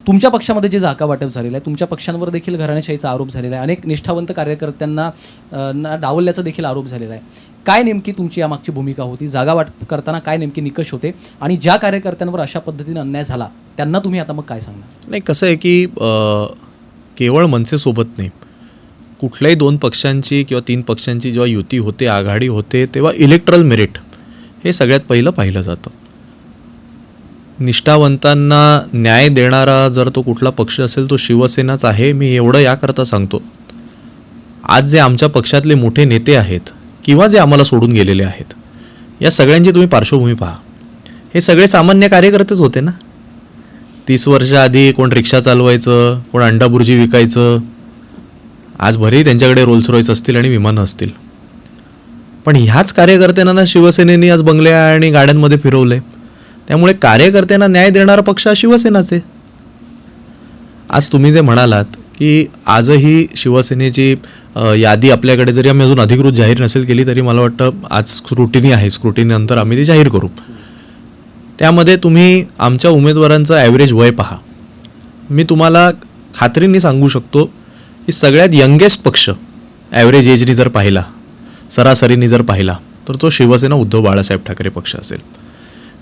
तुमच्या पक्षामध्ये जे जागा वाटप झालेलं आहे, तुमच्या पक्षांवर देखील घराणेशाहीचा आरोप झालेला आहे, अनेक निष्ठावंत कार्यकर्त्यांना डावलल्याचा देखील आरोप झालेला आहे. काय नेमकी तुमची यामागची भूमिका होती? जागा वाटप करताना काय नेमके निकष होते आणि ज्या कार्यकर्त्यांवर अशा पद्धतीने अन्याय झाला त्यांना तुम्ही आता मग काय सांगणार? नाही, कसं आहे की केवळ मनसेसोबत नाही, कुठल्याही 2 पक्षांची किंवा 3 पक्षांची जेव्हा युती होते, आघाडी होते, तेव्हा इलेक्ट्रल मेरिट हे सगळ्यात पहिलं पाहिलं जातं. निष्ठावंतांना न्याय देणारा जर तो कुठला पक्ष असेल तो शिवसेनाच आहे. मी एवढं याकरता सांगतो, आज जे आमच्या पक्षातले मोठे नेते आहेत किंवा जे आम्हाला सोडून गेलेले आहेत, या सगळ्यांची तुम्ही पार्श्वभूमी पहा. हे सगळे सामान्य कार्यकर्तेच होते ना. 30 वर्ष आधी कोण रिक्षा चालवायचं, कोण अंडा बुर्जी विकायचं. आज भलेही त्यांच्याकडे रोल्स रॉईस असतील आणि विमानं असतील, पण ह्याच कार्यकर्त्यांना शिवसेनेने आज बंगल्या आणि गाड्यांमध्ये फिरवले. त्यामुळे कार्यकर्त्यांना न्याय देणारा पक्ष हा शिवसेनाच आहे. आज तुम्ही जे म्हणालात की आजही शिवसेनेची यादी आपल्याकडे जरी आम्ही अजून अधिकृत जाहीर नसेल केली तरी मला वाटतं आज स्क्रुटिनी आहे, स्क्रुटिनीनंतर आम्ही ती जाहीर करू. त्यामध्ये तुम्ही आमच्या उमेदवारांचं ॲव्हरेज वय पहा. मी तुम्हाला खात्रीने सांगू शकतो की सगळ्यात यंगेस्ट पक्ष ॲव्हरेज एजनी जर पाहिला, सरासरीने जर पाहिला, तर तो शिवसेना उद्धव बाळासाहेब ठाकरे पक्ष असेल.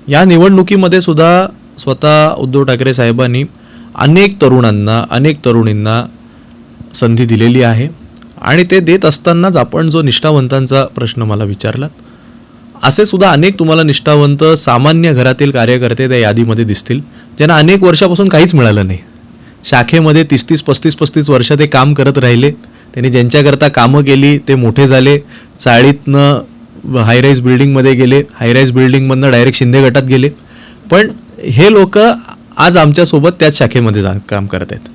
या निवडणुकीमध्ये सुद्धा स्वतः उद्धव ठाकरे साहेबांनी अनेक तरुणांना, अनेक तरुणींना संधी दिलेली आहे आणि ते देत असतानाच आपण जो निष्ठावंतांचा प्रश्न मला विचारलात, असे सुद्धा अनेक तुम्हाला निष्ठावंत सामान्य घरातील कार्यकर्ते त्या यादीमध्ये दिसतील ज्यांना अनेक वर्षापासून काहीच मिळालं नाही. शाखेमध्ये 30-30, 35-35 वर्ष ते काम करत राहिले. त्यांनी ज्यांच्याकरता कामं केली ते मोठे झाले. चाळीतनं हायराईज बिल्डिंगमध्ये गेले, हायराईज बिल्डिंगमधनं डायरेक्ट शिंदे गटात गेले. पण हे लोक आज आमच्यासोबत त्याच शाखेमध्ये काम करत आहेत.